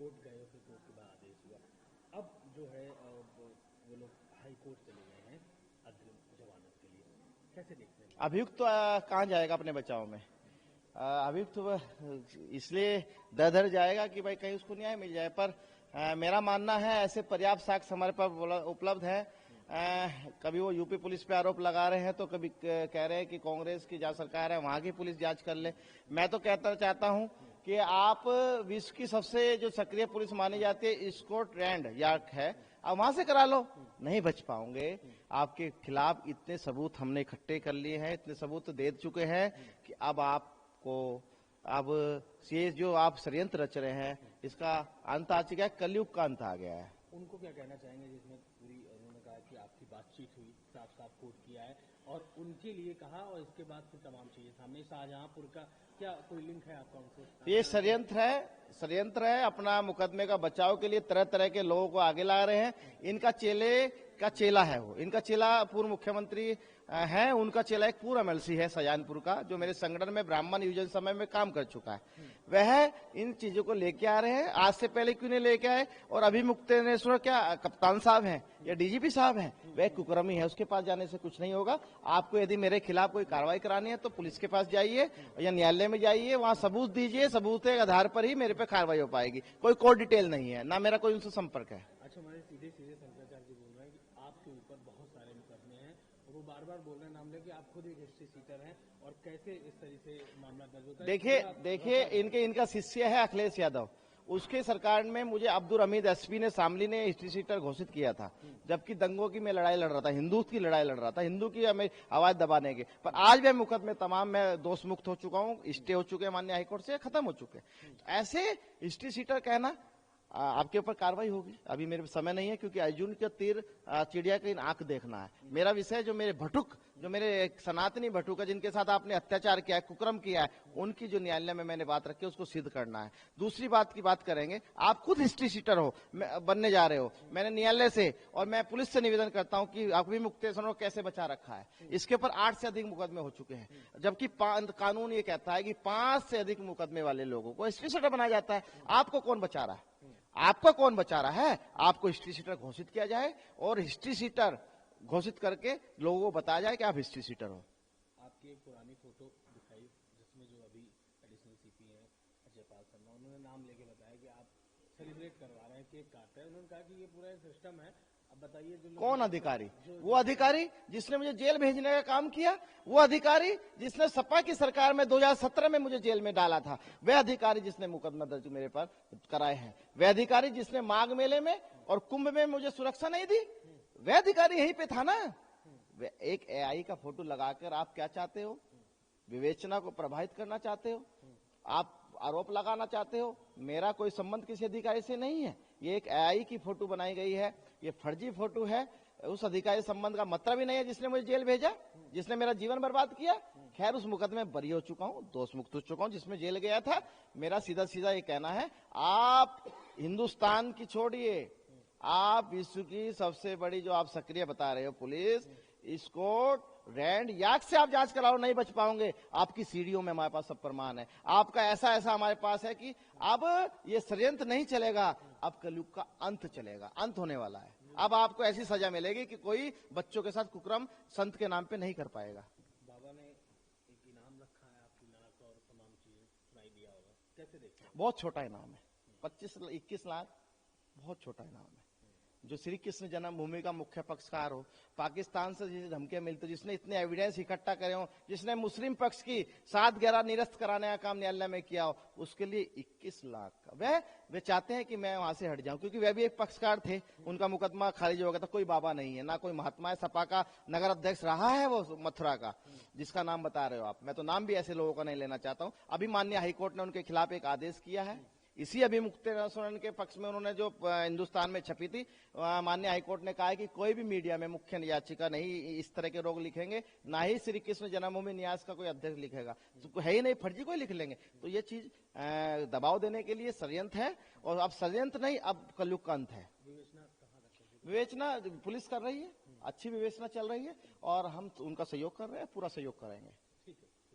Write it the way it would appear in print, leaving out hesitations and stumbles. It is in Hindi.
कोर्ट गए, फिर कोर्ट के बाद आदेश हुआ। अब जो है वो लोग हाई कोर्ट चले गए हैं अग्रिम जमानत के लिए, कैसे देखते हैं? अभियुक्त तो कहाँ जाएगा अपने बचाव में? अभियुक्त तो इसलिए दर जाएगा कि भाई कहीं उसको न्याय मिल जाए, पर मेरा मानना है ऐसे पर्याप्त साक्ष्य हमारे पास उपलब्ध है। कभी वो यूपी पुलिस पे आरोप लगा रहे हैं, तो कभी कह रहे हैं कि कांग्रेस की जहाँ सरकार है वहां की पुलिस जांच कर ले। मैं तो कहता चाहता हूं कि आप विश्व की सबसे जो सक्रिय पुलिस मानी जाती है स्कॉटलैंड यार्ड है, अब वहां से करा लो। नहीं बच पाओगे। आपके खिलाफ इतने सबूत हमने इकट्ठे कर लिए हैं, इतने सबूत दे चुके हैं कि अब आपको ये जो आप षड्यंत्र रच रहे हैं इसका अंत आ चुका है, कलयुग का अंत आ गया है। उनको क्या कहना चाहेंगे जिसमें पूरी उन्होंने कहा कि आपकी बातचीत हुई, साफ साफ कोर्ट किया है और उनके लिए कहा, और इसके बाद फिर तमाम चीजें सामने, शाहजहांपुर का क्या कोई लिंक है आपका उनसे? ये षड्यंत्र है। अपना मुकदमे का बचाव के लिए तरह तरह के लोगों को आगे ला रहे हैं। इनका चेले का चेला है वो, इनका चेला पूर्व मुख्यमंत्री है, उनका चेला एक पूर्व एमएलसी है शाहजहांपुर का, जो मेरे संगठन में ब्राह्मण युवजन समय में काम कर चुका है। वह इन चीजों को लेके आ रहे हैं। आज से पहले क्यों नहीं लेके आए? और अभी मुक्तेश्वर क्या कप्तान साहब हैं या डीजीपी साहब हैं, वह कुकर्मी है, उसके पास जाने से कुछ नहीं होगा। आपको यदि मेरे खिलाफ कोई कार्रवाई करानी है तो पुलिस के पास जाइए या न्यायालय में जाइए, वहां सबूत दीजिए, सबूत के आधार पर ही मेरे पे कार्रवाई हो पाएगी। कोई कोर्ट डिटेल नहीं है, ना मेरा कोई उनसे संपर्क है। अच्छा, हमारे सीधे शंकराचार्य जी बोल रहे हैं कि आपके ऊपर बहुत सारे मुकदमे हैं, और वो बार बार बोल रहे हैं नाम लेके, आप खुद एक हिस्ट्री सीटर हैं, और कैसे इस तरह से मामला दर्ज होता है? देखिए इनका शिष्य है अखिलेश यादव, उसके सरकार में मुझे अब्दुल हमीद एसपी ने शामली ने हिस्ट्री सीटर घोषित किया था, जबकि दंगों की मैं लड़ाई लड़ रहा था, हिंदू की लड़ाई लड़ रहा था, हिंदू की हमें आवाज दबाने के। पर आज वे मुकदमे तमाम मैं दोष मुक्त हो चुका हूं, स्टे हो चुके हैं माननीय हाईकोर्ट से, खत्म हो चुके। ऐसे हिस्ट्री सीटर कहना, आपके ऊपर कार्रवाई होगी। अभी मेरे समय नहीं है, क्योंकि अर्जुन के तीर चिड़िया की आंख देखना है। मेरा विषय जो मेरे भटुक, जो मेरे सनातनी भटुक है, जिनके साथ आपने अत्याचार किया है, कुकर्म किया है, उनकी जो न्यायालय में मैंने बात रखी है उसको सिद्ध करना है। दूसरी बात की बात करेंगे, आप खुद हिस्ट्री सीटर हो, बनने जा रहे हो। मैंने न्यायालय से और मैं पुलिस से निवेदन करता हूं कि अभी मुक्तेश्वर को कैसे बचा रखा है। इसके ऊपर 8 से अधिक मुकदमे हो चुके हैं, जबकि कानून ये कहता है कि 5 से अधिक मुकदमे वाले लोगों को हिस्ट्री सीटर बनाया जाता है। आपको कौन बचा रहा है? आपका कौन बचा रहा है? आपको हिस्ट्री सीटर घोषित किया जाए और हिस्ट्री सीटर घोषित करके लोगों को बताया जाए कि आप हिस्ट्री सीटर हो। आपकी एक पुरानी फोटो दिखाई जिसमें जो अभी एडिशनल सीपी हैं अजय पाल शर्मा, उन्होंने नाम लेके बताया कि आप सेलिब्रेट करवा रहे हैं, केक काट रहे हैं। उन्होंने कहा कि ये पूरा सिस्टम है। अब बताइए कौन अधिकारी? वो अधिकारी जिसने मुझे जेल भेजने का काम किया, वो अधिकारी जिसने सपा की सरकार में 2017 में मुझे जेल में डाला था, वह अधिकारी जिसने मुकदमा दर्ज मेरे पर कराए हैं, वह अधिकारी जिसने माघ मेले में और कुंभ में मुझे सुरक्षा नहीं दी, वह अधिकारी यहीं पे था ना। एक एआई का फोटो लगाकर आप क्या चाहते हो? विवेचना को प्रभावित करना चाहते हो? आप आरोप लगाना चाहते हो? मेरा कोई संबंध किसी अधिकारी से नहीं है। ये एक एआई की फोटो बनाई गई है, ये फर्जी फोटो है। उस अधिकारी संबंध का मतलब ही नहीं है जिसने मुझे जेल भेजा, जिसने मेरा जीवन बर्बाद किया। खैर, उस मुकदमे में बरी हो चुका हूं, दोष मुक्त हो चुका हूं, जिसमें जेल गया था। मेरा सीधा सीधा ये कहना है, आप हिंदुस्तान की छोड़िए, आप विश्व की सबसे बड़ी जो आप सक्रिय बता रहे हो पुलिस, स्कॉट रैंड यार्ड से आप जांच कराओ, नहीं बच पाओगे। आपकी सीढ़ियों में हमारे पास सब प्रमाण है। आपका ऐसा हमारे पास है कि अब ये षड्यंत्र नहीं चलेगा, अब कलयुग का अंत चलेगा, अंत होने वाला है। अब आपको ऐसी सजा मिलेगी कि कोई बच्चों के साथ कुकर्म संत के नाम पे नहीं कर पाएगा। बाबा ने एक इनाम रखा है आपकी नाक और तमाम चीजें सुनाई दिया होगा, कैसे देखते हैं? बहुत छोटा इनाम है, 21 लाख, बहुत छोटा इनाम है। जो श्री कृष्ण जन्मभूमि का मुख्य पक्षकार हो, पाकिस्तान से जिसे धमकियां मिलती, जिसने इतने एविडेंस इकट्ठा करे हो, जिसने मुस्लिम पक्ष की 7-11 निरस्त कराने का काम न्यायालय में किया हो, उसके लिए 21 लाख का वे चाहते हैं कि मैं वहां से हट जाऊं, क्योंकि वे भी एक पक्षकार थे। उनका मुकदमा खारिज हो गया था। कोई बाबा नहीं है, ना कोई महात्मा है। सपा का नगर अध्यक्ष रहा है वो मथुरा का, जिसका नाम बता रहे हो आप। मैं तो नाम भी ऐसे लोगों का नहीं लेना चाहता हूं। अभी माननीय हाईकोर्ट ने उनके खिलाफ एक आदेश किया है। इसी अभी मुक्तेश्वर के पक्ष में उन्होंने जो हिंदुस्तान में छपी थी, माननीय हाईकोर्ट ने कहा है कि कोई भी मीडिया में मुख्य याचिका नहीं इस तरह के लोग लिखेंगे, ना ही श्री कृष्ण जन्मभूमि न्यास का कोई अध्यक्ष लिखेगा। तो है ही नहीं, फर्जी कोई लिख लेंगे। तो ये चीज दबाव देने के लिए षड्यंत्र है, और अब षड्यंत्र नहीं, अब कलयुग का अंत है। विवेचना पुलिस कर रही है, अच्छी विवेचना चल रही है, और हम उनका सहयोग कर रहे हैं, पूरा सहयोग करेंगे।